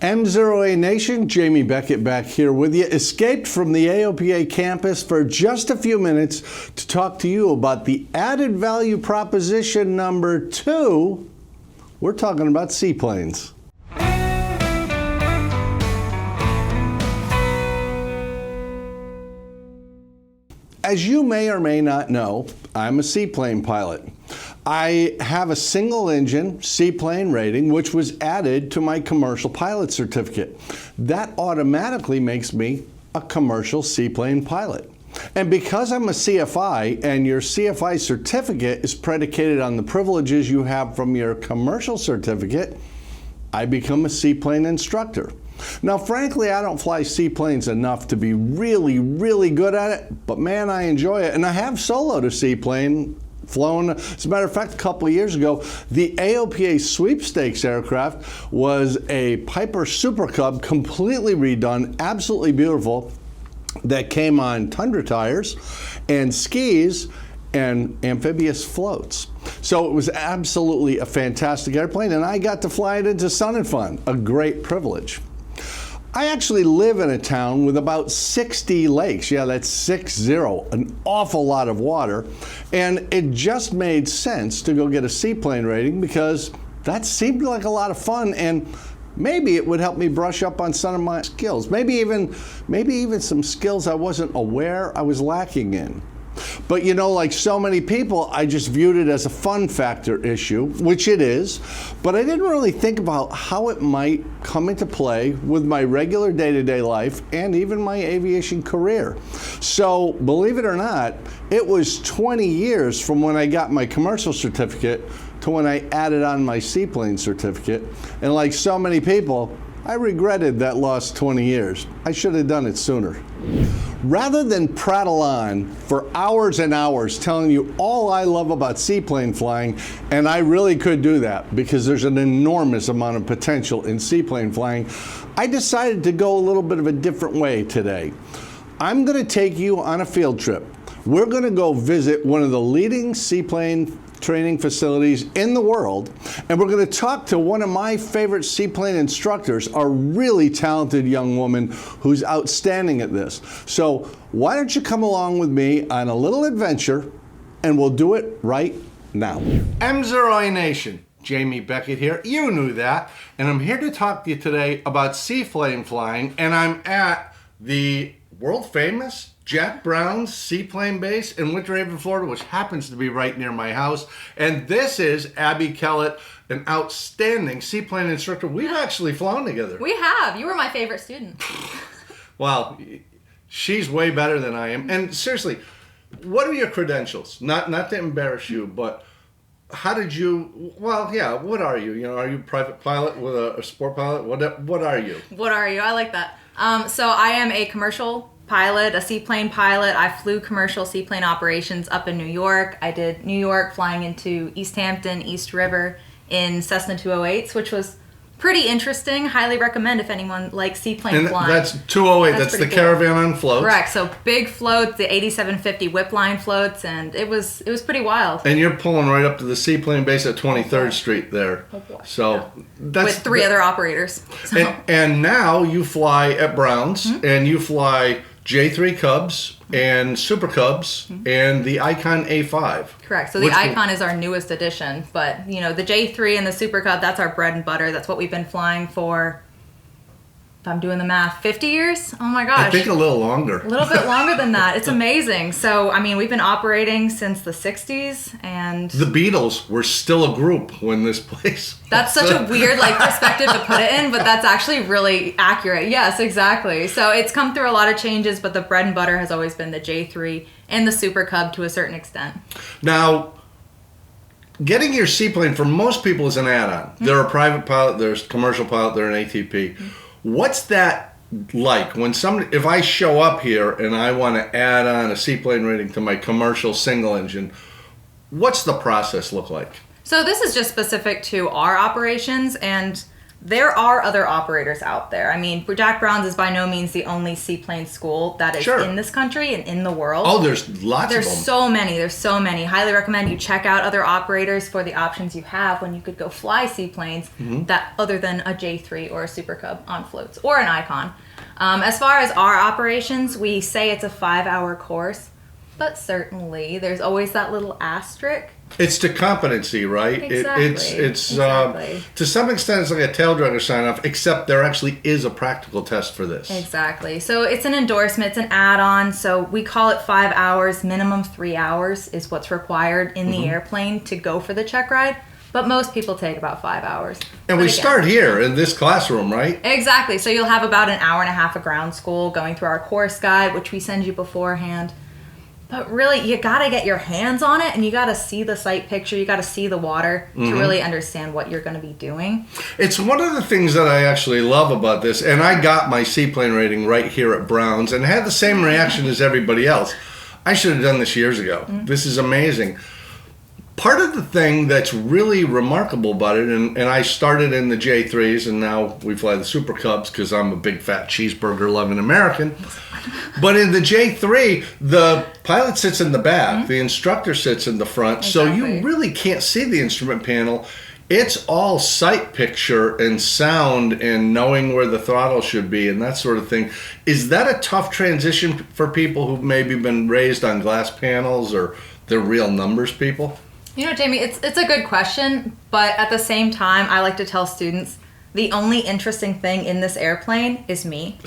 MzeroA Nation, Jamie Beckett back here with you. Escaped from the AOPA campus for just a few minutes to talk to you about the added value proposition number 2. We're talking about seaplanes. As you may or may not know, I'm a seaplane pilot. I have a single engine seaplane rating, which was added to my commercial pilot certificate. That automatically makes me a commercial seaplane pilot. And because I'm a CFI and your CFI certificate is predicated on the privileges you have from your commercial certificate, I become a seaplane instructor. Now, frankly, I don't fly seaplanes enough to be really good at it, but man, I enjoy it. And I have soloed a seaplane, flown. As a matter of fact, a couple of years ago, the AOPA sweepstakes aircraft was a Piper Super Cub, completely redone, absolutely beautiful, that came on Tundra tires and skis and amphibious floats. So it was absolutely a fantastic airplane, and I got to fly it into Sun and Fun, a great privilege. I actually live in a town with about 60 lakes. Yeah, that's 60, an awful lot of water. And it just made sense to go get a seaplane rating because that seemed like a lot of fun, and maybe it would help me brush up on some of my skills. Maybe even some skills I wasn't aware I was lacking in. But you know, like so many people, I just viewed it as a fun factor issue, which it is, but I didn't really think about how it might come into play with my regular day-to-day life and even my aviation career. So, believe it or not, it was 20 years from when I got my commercial certificate to when I added on my seaplane certificate. And like so many people, I regretted that lost 20 years. I should have done it sooner. Rather than prattle on for hours and hours telling you all I love about seaplane flying, and I really could do that because there's an enormous amount of potential in seaplane flying, I decided to go a little bit of a different way today. I'm going to take you on a field trip. We're going to go visit one of the leading seaplane training facilities in the world, and we're going to talk to one of my favorite seaplane instructors, a really talented young woman who's outstanding at this. So why don't you come along with me on a little adventure, and we'll do it right now. MzeroA Nation, Jamie Beckett here. You knew that, and I'm here to talk to you today about seaplane flying, and I'm at the world famous Jack Brown's Seaplane base in Winter Haven, Florida, which happens to be right near my house. And this is Abbie Kellett, an outstanding seaplane instructor. We've actually flown together. We have. You were my favorite student. Well, she's way better than I am. And seriously, what are your credentials? Not to embarrass you, but how did you, well, yeah, what are you? You know, are you a private pilot with a sport pilot? What are you? What are you? I like that. So I am a commercial pilot, a seaplane pilot. I flew commercial seaplane operations up in New York. I did New York flying into East Hampton, East River in Cessna 208s, which was pretty interesting. Highly recommend if anyone likes seaplane flying. That's 208, that's the cool Caravan on floats. Correct, so big floats, the 8750 whip line floats, and it was pretty wild. And you're pulling right up to the seaplane base at 23rd Street there. Oh boy. So yeah. that's with 3 other operators. So. And now you fly at Brown's, and you fly J3 Cubs and Super Cubs and the Icon A5. Correct. So the Icon is our newest addition, but you know, the J3 and the Super Cub, that's our bread and butter. That's what we've been flying for, if I'm doing the math, 50 years? Oh my gosh. I think a little longer. A little bit longer than that. It's amazing. So, I mean, we've been operating since the 60s, and the Beatles were still a group when this place. That's such a weird perspective to put it in, but that's actually really accurate. Yes, exactly. So it's come through a lot of changes, but the bread and butter has always been the J3 and the Super Cub to a certain extent. Now, getting your seaplane for most people is an add-on. They're a private pilot, there's a commercial pilot, they're an ATP. What's that like when if I show up here and I want to add on a seaplane rating to my commercial single engine, what's the process look like? So this is just specific to our operations, and there are other operators out there. I mean, Jack Brown's is by no means the only seaplane school that is in this country and in the world. Oh, there's lots of them. There's so many. Highly recommend you check out other operators for the options you have when you could go fly seaplanes that other than a J3 or a Super Cub on floats or an Icon. As far as our operations, we say it's a 5-hour course, but certainly there's always that little asterisk. It's to competency, right? Exactly. It's exactly. To some extent, it's like a tail dragger sign-off, except there actually is a practical test for this. Exactly. So it's an endorsement, it's an add-on. So we call it 5 hours. Minimum 3 hours is what's required in the airplane to go for the check ride. But most people take about 5 hours. And we start here in this classroom, right? Exactly. So you'll have about an hour and a half of ground school going through our course guide, which we send you beforehand. But really, you got to get your hands on it, and you got to see the sight picture. You got to see the water to really understand what you're going to be doing. It's one of the things that I actually love about this, and I got my seaplane rating right here at Brown's and had the same reaction as everybody else. I should have done this years ago. This is amazing. Part of the thing that's really remarkable about it, and I started in the J3s, and now we fly the Super Cubs because I'm a big fat cheeseburger-loving American. But in the J3, the pilot sits in the back, the instructor sits in the front, so you really can't see the instrument panel. It's all sight picture and sound and knowing where the throttle should be and that sort of thing. Is that a tough transition for people who've maybe been raised on glass panels or they're real numbers people? You know, Jamie, it's a good question, but at the same time, I like to tell students the only interesting thing in this airplane is me.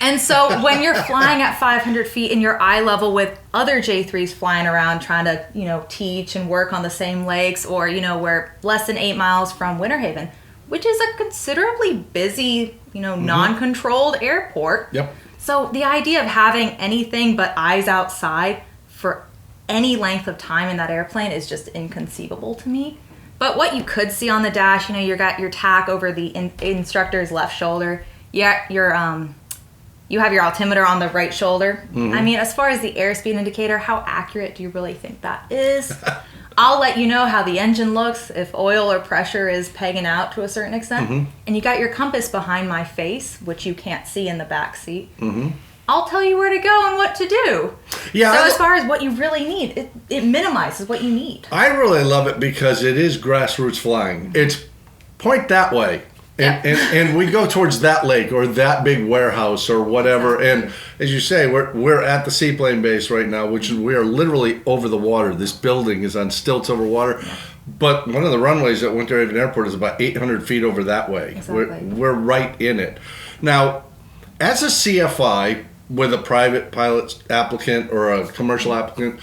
And so when you're flying at 500 feet and you're eye level with other J3s flying around trying to, teach and work on the same lakes, or, we're less than 8 miles from Winter Haven, which is a considerably busy, non-controlled airport. Yep. So the idea of having anything but eyes outside for any length of time in that airplane is just inconceivable to me. But what you could see on the dash, you got your tack over the instructor's left shoulder. Yeah, you have your altimeter on the right shoulder. I mean, as far as the airspeed indicator, how accurate do you really think that is? I'll let you know how the engine looks, if oil or pressure is pegging out to a certain extent. And you got your compass behind my face, which you can't see in the back seat. I'll tell you where to go and what to do. Yeah. So as far as what you really need, it minimizes what you need. I really love it because it is grassroots flying. It's point that way. And we go towards that lake or that big warehouse or whatever. And as you say, we're at the seaplane base right now, which we are literally over the water. This building is on stilts over water. But one of the runways at Winter Haven Airport is about 800 feet over that way. Exactly. We're right in it. Now, as a CFI with a private pilot applicant or a commercial applicant,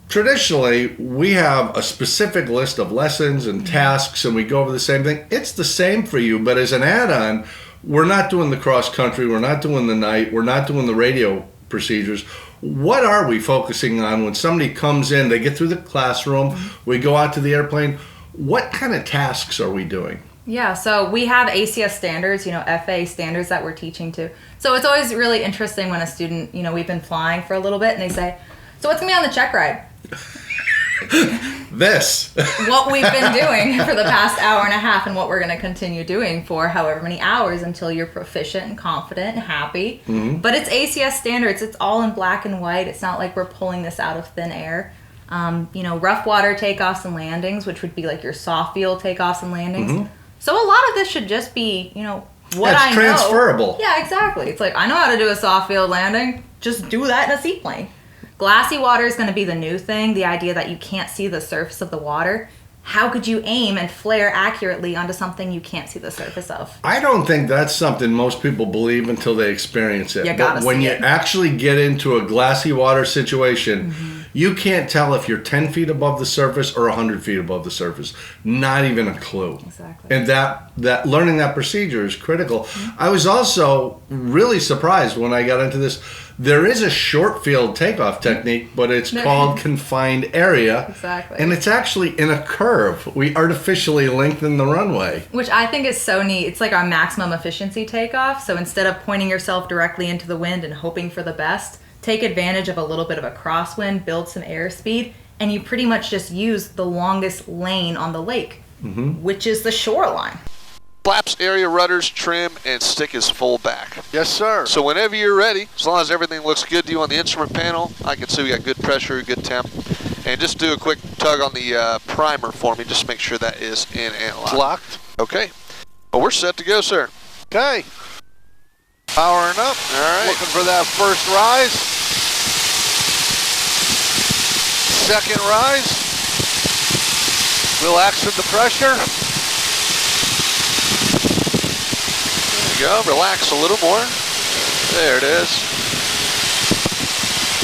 traditionally, we have a specific list of lessons and tasks, and we go over the same thing. It's the same for you, but as an add-on, we're not doing the cross-country, we're not doing the night, we're not doing the radio procedures. What are we focusing on when somebody comes in, they get through the classroom, we go out to the airplane, what kind of tasks are we doing? Yeah, so we have ACS standards, FA standards that we're teaching to. So it's always really interesting when a student, we've been flying for a little bit, and they say, so what's going to be on the check ride? This. What we've been doing for the past hour and a half and what we're going to continue doing for however many hours until you're proficient and confident and happy. But it's ACS standards. It's all in black and white. It's not like we're pulling this out of thin air. Rough water takeoffs and landings, which would be like your soft field takeoffs and landings. So a lot of this should just be, what I know. It's transferable. Yeah, exactly. It's like, I know how to do a soft field landing. Just do that in a seaplane. Glassy water is going to be the new thing, the idea that you can't see the surface of the water. How could you aim and flare accurately onto something you can't see the surface of? I don't think that's something most people believe until they experience it. But when you actually get into a glassy water situation, you can't tell if you're 10 feet above the surface or 100 feet above the surface. Not even a clue. Exactly. And that learning that procedure is critical. I was also really surprised when I got into this. There is a short field takeoff technique, but it's called confined area. Exactly. And it's actually in a curve. We artificially lengthen the runway. Which I think is so neat. It's like our maximum efficiency takeoff. So instead of pointing yourself directly into the wind and hoping for the best, take advantage of a little bit of a crosswind, build some airspeed, and you pretty much just use the longest lane on the lake, which is the shoreline. flaps area, rudders, trim, and stick is full back. Yes, sir. So whenever you're ready, as long as everything looks good to you on the instrument panel, I can see we got good pressure, good temp. And just do a quick tug on the primer for me, just make sure that is in and locked. Locked. Okay. Well, we're set to go, sir. Okay. Powering up. All right. Looking for that first rise. Second rise. Relaxing the pressure. There you go. Relax a little more. There it is.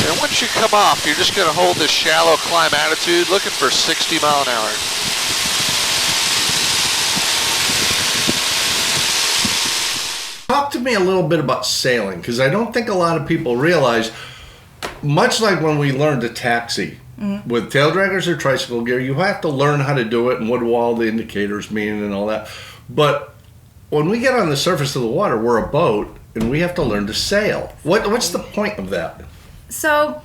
And once you come off, you're just going to hold this shallow climb attitude, looking for 60 mile an hour. Talk to me a little bit about sailing, because I don't think a lot of people realize, much like when we learned to taxi, with tail draggers or tricycle gear, you have to learn how to do it and what do all the indicators mean and all that. But when we get on the surface of the water, we're a boat, and we have to learn to sail. What's the point of that? So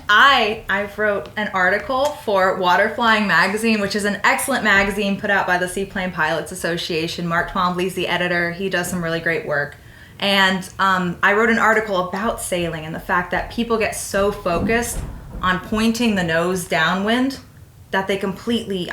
I wrote an article for Water Flying Magazine, which is an excellent magazine put out by the Seaplane Pilots Association. Mark Twombly's the editor. He does some really great work. And I wrote an article about sailing and the fact that people get so focused on pointing the nose downwind that they completely,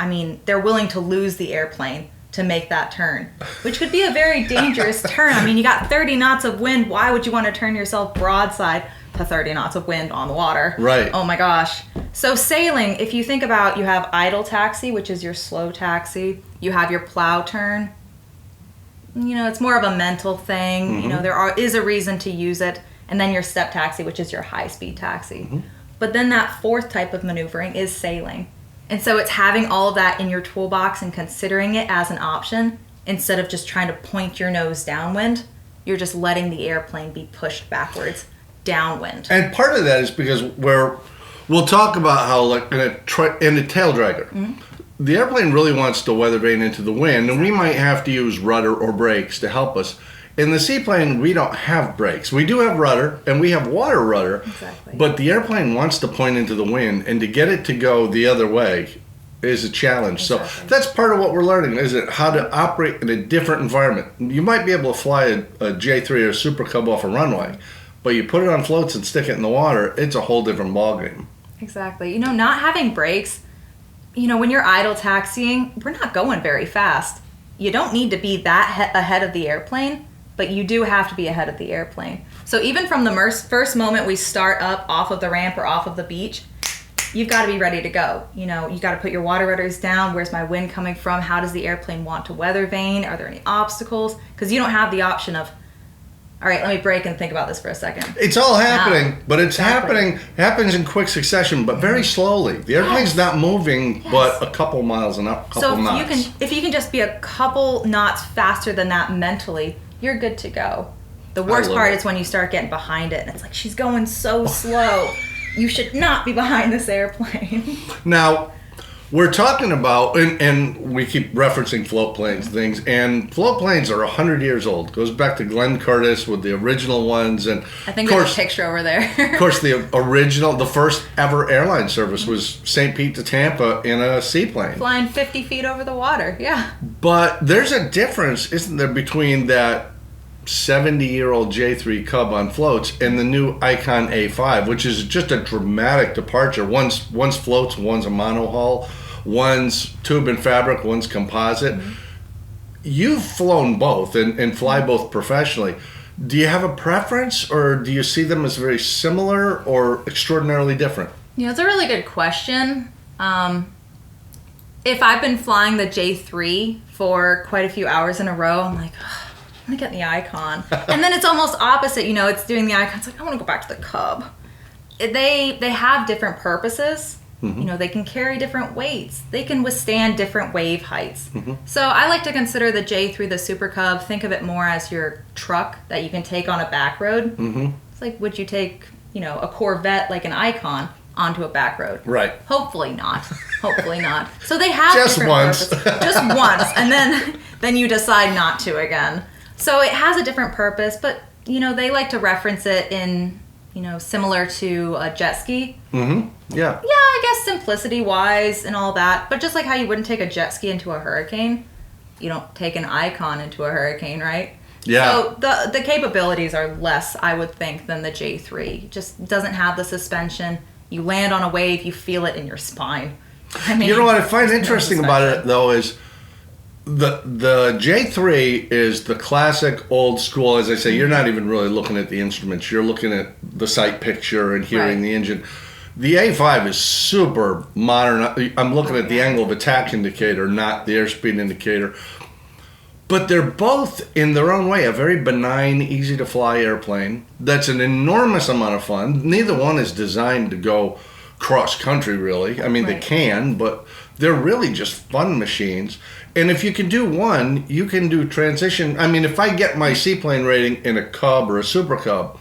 they're willing to lose the airplane to make that turn, which could be a very dangerous turn. You got 30 knots of wind. Why would you want to turn yourself broadside to 30 knots of wind on the water? Right. Oh my gosh. So sailing, if you think about, you have idle taxi, which is your slow taxi. You have your plow turn. It's more of a mental thing. There is a reason to use it. And then your step taxi, which is your high-speed taxi. But then that fourth type of maneuvering is sailing. And so it's having all of that in your toolbox and considering it as an option instead of just trying to point your nose downwind. You're just letting the airplane be pushed backwards downwind. And part of that is because we'll talk about how, like in a tail dragger, the airplane really wants to weather vane into the wind, and we might have to use rudder or brakes to help us. In the seaplane, we don't have brakes. We do have rudder, and we have water rudder. Exactly. But the airplane wants to point into the wind, and to get it to go the other way is a challenge. Exactly. So that's part of what we're learning, is it how to operate in a different environment. You might be able to fly a J3 or a Super Cub off a runway, but you put it on floats and stick it in the water, it's a whole different ballgame. Exactly. Not having brakes, when you're idle taxiing, we're not going very fast. You don't need to be that ahead of the airplane, but you do have to be ahead of the airplane. So even from the first moment we start up off of the ramp or off of the beach, you've got to be ready to go. You got to put your water rudders down. Where's my wind coming from? How does the airplane want to weather vane? Are there any obstacles? Because you don't have the option of, all right, let me break and think about this for a second. It's all happening, but it's Exactly. happens in quick succession, but very slowly. The airplane's not moving, but a couple miles an hour, So if you can just be a couple knots faster than that mentally, you're good to go. The worst part is when you start getting behind it and it's like, she's going so slow. You should not be behind this airplane. Now, we're talking about, and we keep referencing float planes things, and float planes are 100 years old. Goes back to Glenn Curtis with the original ones. And I think there's a picture over there. Of course, the first ever airline service was St. Pete to Tampa in a seaplane. Flying 50 feet over the water, yeah. But there's a difference, isn't there, between that 70-year-old J3 Cub on floats and the new Icon A5, which is just a dramatic departure. One's floats, one's a monohull, one's tube and fabric, one's composite. You've flown both and fly both professionally. Do you have a preference, or do you see them as very similar or extraordinarily different? It's a really good question. If I've been flying the J3 for quite a few hours in a row, I'm like, I'm gonna get the Icon. And then it's almost opposite, it's doing the Icon. It's like, I want to go back to the Cub. They have different purposes. They can carry different weights. They can withstand different wave heights. So I like to consider the J3 the Super Cub. Think of it more as your truck that you can take on a back road. It's like, would you take, a Corvette like an Icon onto a back road? Right. Hopefully not. Hopefully not. So they have Just different once. purposes. Just once, and then you decide not to again. So it has a different purpose, but they like to reference it in similar to a jet ski. Yeah. Yeah, I guess simplicity wise and all that, but just like how you wouldn't take a jet ski into a hurricane, you don't take an Icon into a hurricane, right? Yeah. So the capabilities are less, I would think, than the J3. It just doesn't have the suspension. You land on a wave, you feel it in your spine. I mean, You know what I find there's no interesting about it, suspension. though, is the J3 is the classic old school. As I say, you're not even really looking at the instruments. You're looking at the sight picture and hearing Right. the engine. The A5 is super modern. I'm looking at the angle of attack indicator, not the airspeed indicator. But they're both, in their own way, a very benign, easy-to-fly airplane. That's an enormous amount of fun. Neither one is designed to go cross-country, really. I mean, they Right. can, but they're really just fun machines. And if you can do one, you can do transition. I mean, if I get my seaplane rating in a Cub or a Super Cub,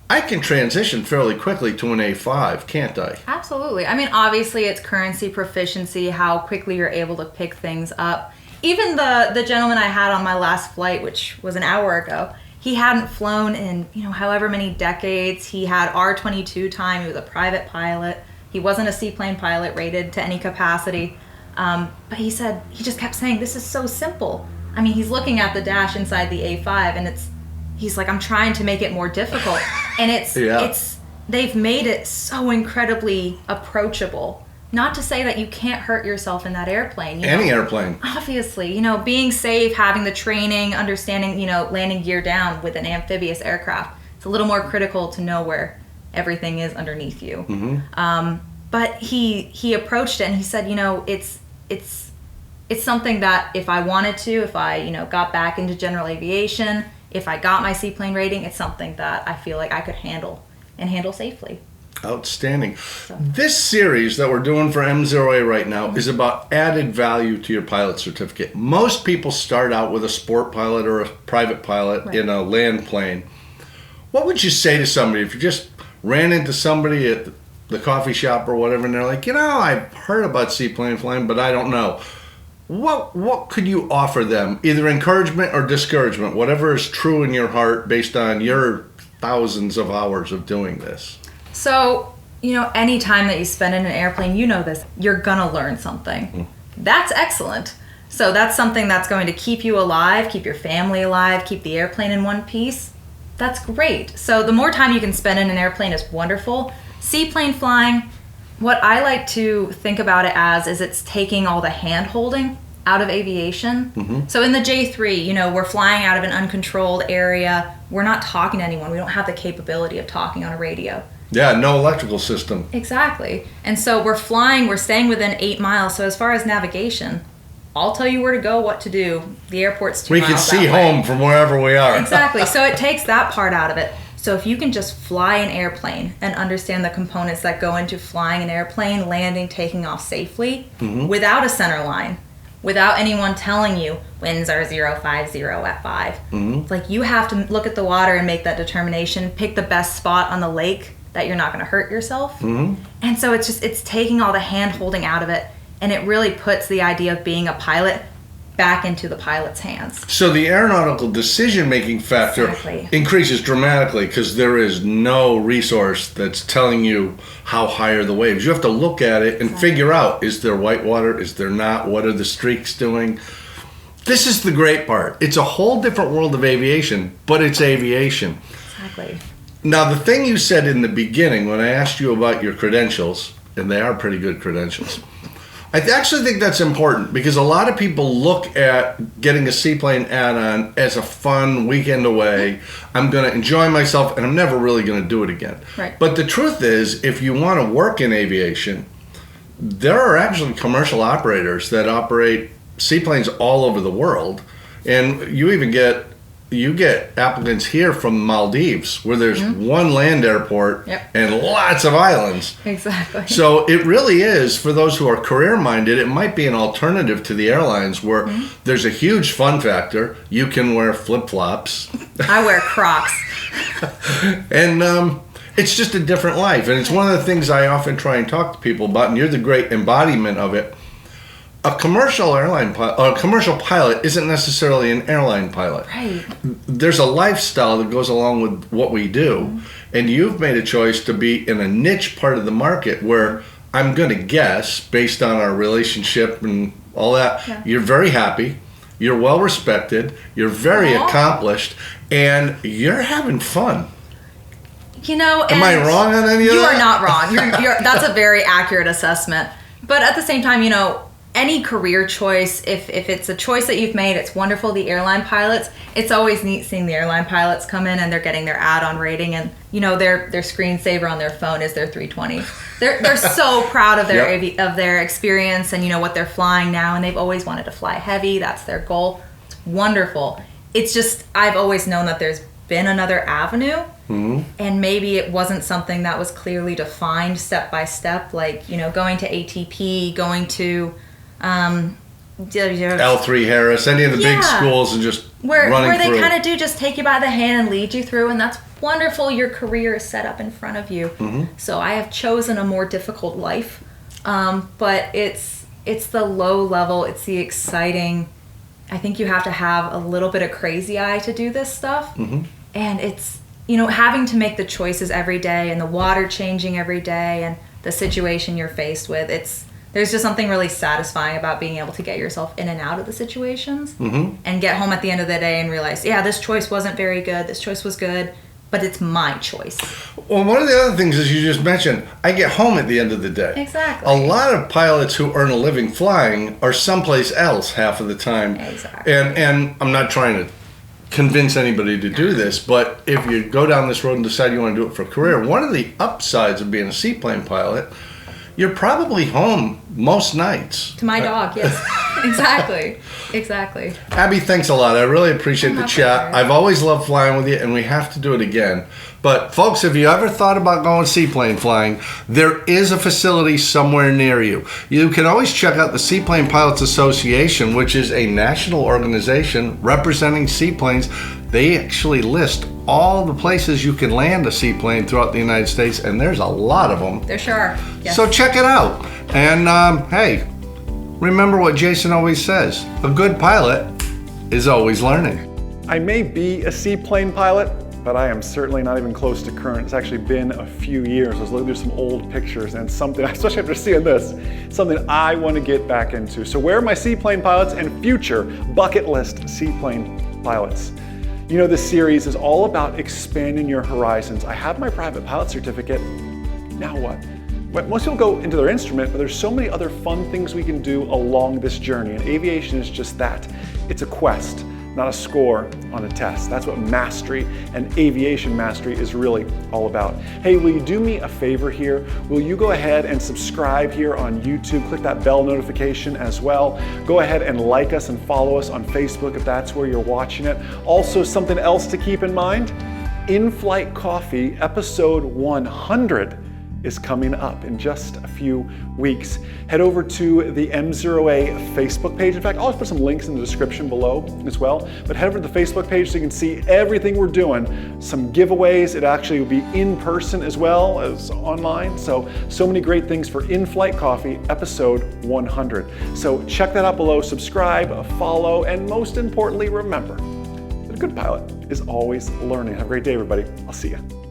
I can transition fairly quickly to an A5, can't I? Absolutely. I mean, obviously, it's currency proficiency, how quickly you're able to pick things up. Even the gentleman I had on my last flight, which was an hour ago, he hadn't flown in, however many decades. He had R22 time. He was a private pilot. He wasn't a seaplane pilot rated to any capacity. But he said, he just kept saying, this is so simple. I mean, he's looking at the dash inside the A5 and he's like, I'm trying to make it more difficult. And Yeah. they've made it so incredibly approachable. Not to say that you can't hurt yourself in that airplane. Any airplane. Obviously, being safe, having the training, understanding, landing gear down with an amphibious aircraft. It's a little more critical to know where everything is underneath you. Mm-hmm. But he approached it and he said, it's something that if I wanted to, if I, got back into general aviation, if I got my seaplane rating, it's something that I feel like I could handle and handle safely. Outstanding. This series that we're doing for MzeroA right now is about added value to your pilot certificate. Most people start out with a sport pilot or a private pilot in a land plane. What would you say to somebody if you just ran into somebody at the coffee shop or whatever and they're like, I've heard about seaplane flying, but I don't know. What could you offer them? Either encouragement or discouragement, whatever is true in your heart based on your thousands of hours of doing this. So, any time that you spend in an airplane, this, you're gonna learn something. That's excellent. So that's something that's going to keep you alive, keep your family alive, keep the airplane in one piece. That's great. So the more time you can spend in an airplane is wonderful. Seaplane flying, what I like to think about it as is it's taking all the hand holding out of aviation. Mm-hmm. So in the J3, we're flying out of an uncontrolled area. We're not talking to anyone. We don't have the capability of talking on a radio. Yeah, no electrical system. Exactly. And so we're staying within 8 miles. So as far as navigation, I'll tell you where to go, what to do. The airport's 2 We miles can see that way. home from wherever we are. Exactly. So it takes that part out of it. So if you can just fly an airplane and understand the components that go into flying an airplane, landing, taking off safely, without a center line, without anyone telling you winds are 050 at 5. Like you have to look at the water and make that determination, pick the best spot on the lake that you're not going to hurt yourself. And so it's taking all the hand holding out of it, and it really puts the idea of being a pilot back into the pilot's hands. So the aeronautical decision-making factor Exactly. increases dramatically because there is no resource that's telling you how high are the waves. You have to look at it and figure out, is there white water, is there not, what are the streaks doing? This is the great part. It's a whole different world of aviation, but it's aviation. Exactly. Now, the thing you said in the beginning when I asked you about your credentials, and they are pretty good credentials, I actually think that's important because a lot of people look at getting a seaplane add-on as a fun weekend away. I'm going to enjoy myself, and I'm never really going to do it again. Right. But the truth is, if you want to work in aviation, there are actually commercial operators that operate seaplanes all over the world, and you get applicants here from Maldives where there's one land airport and lots of islands. Exactly. So it really is, for those who are career minded, it might be an alternative to the airlines where there's a huge fun factor. You can wear flip flops. I wear Crocs. And it's just a different life. And it's one of the things I often try and talk to people about, and you're the great embodiment of it. A commercial commercial pilot isn't necessarily an airline pilot. Right. There's a lifestyle that goes along with what we do, and you've made a choice to be in a niche part of the market where I'm going to guess, based on our relationship and all that, you're very happy, you're well respected, you're very Aw. accomplished, and you're having fun. You know, Am I wrong on any of that? You are not wrong. That's a very accurate assessment. But at the same time, you know, any career choice, if it's a choice that you've made, it's wonderful. The airline pilots, it's always neat seeing the airline pilots come in and they're getting their add-on rating, and you know their screensaver on their phone is their 320. They're so proud of their of their experience and you know what they're flying now, and they've always wanted to fly heavy. That's their goal. It's wonderful. It's just I've always known that there's been another avenue. Mm-hmm. And maybe it wasn't something that was clearly defined step by step, like, you know, going to ATP, going to L3 Harris, any of the big schools, and just where running they through. kind of do just take you by the hand and lead you through, and that's wonderful. Your career is set up in front of you. Mm-hmm. So I have chosen a more difficult life, but it's the low level, it's the exciting. I think you have to have a little bit of crazy eye to do this stuff, and it's, you know, having to make the choices every day and the water changing every day and the situation you're faced with. There's just something really satisfying about being able to get yourself in and out of the situations and get home at the end of the day and realize, yeah, this choice wasn't very good. This choice was good, but it's my choice. Well, one of the other things is you just mentioned, I get home at the end of the day. Exactly. A lot of pilots who earn a living flying are someplace else half of the time. Exactly. And I'm not trying to convince anybody to do this, but if you go down this road and decide you want to do it for a career, one of the upsides of being a seaplane pilot, you're probably home most nights. To my dog, yes. Exactly. Abbie, thanks a lot. I really appreciate the chat. I've always loved flying with you, and we have to do it again. But folks, if you ever thought about going seaplane flying, there is a facility somewhere near you. You can always check out the Seaplane Pilots Association, which is a national organization representing seaplanes. They actually list all the places you can land a seaplane throughout the United States, and there's a lot of them. There sure are. Yes. So check it out. And hey, remember what Jason always says, a good pilot is always learning. I may be a seaplane pilot, but I am certainly not even close to current. It's actually been a few years. I was looking through some old pictures, and something, especially after seeing this, something I want to get back into. So where are my seaplane pilots and future bucket list seaplane pilots? You know, this series is all about expanding your horizons. I have my private pilot certificate. Now what? Most people go into their instrument, but there's so many other fun things we can do along this journey, and aviation is just that. It's a quest, not a score on a test. That's what mastery and aviation mastery is really all about. Hey, will you do me a favor here? Will you go ahead and subscribe here on YouTube? Click that bell notification as well. Go ahead and like us and follow us on Facebook if that's where you're watching it. Also, something else to keep in mind, In-Flight Coffee episode 100 is coming up in just a few weeks. Head over to the MzeroA Facebook page. In fact, I'll put some links in the description below as well. But head over to the Facebook page so you can see everything we're doing. Some giveaways. It actually will be in person as well as online. So many great things for In-Flight Coffee episode 100. So check that out below. Subscribe, follow, and most importantly, remember that a good pilot is always learning. Have a great day, everybody. I'll see you.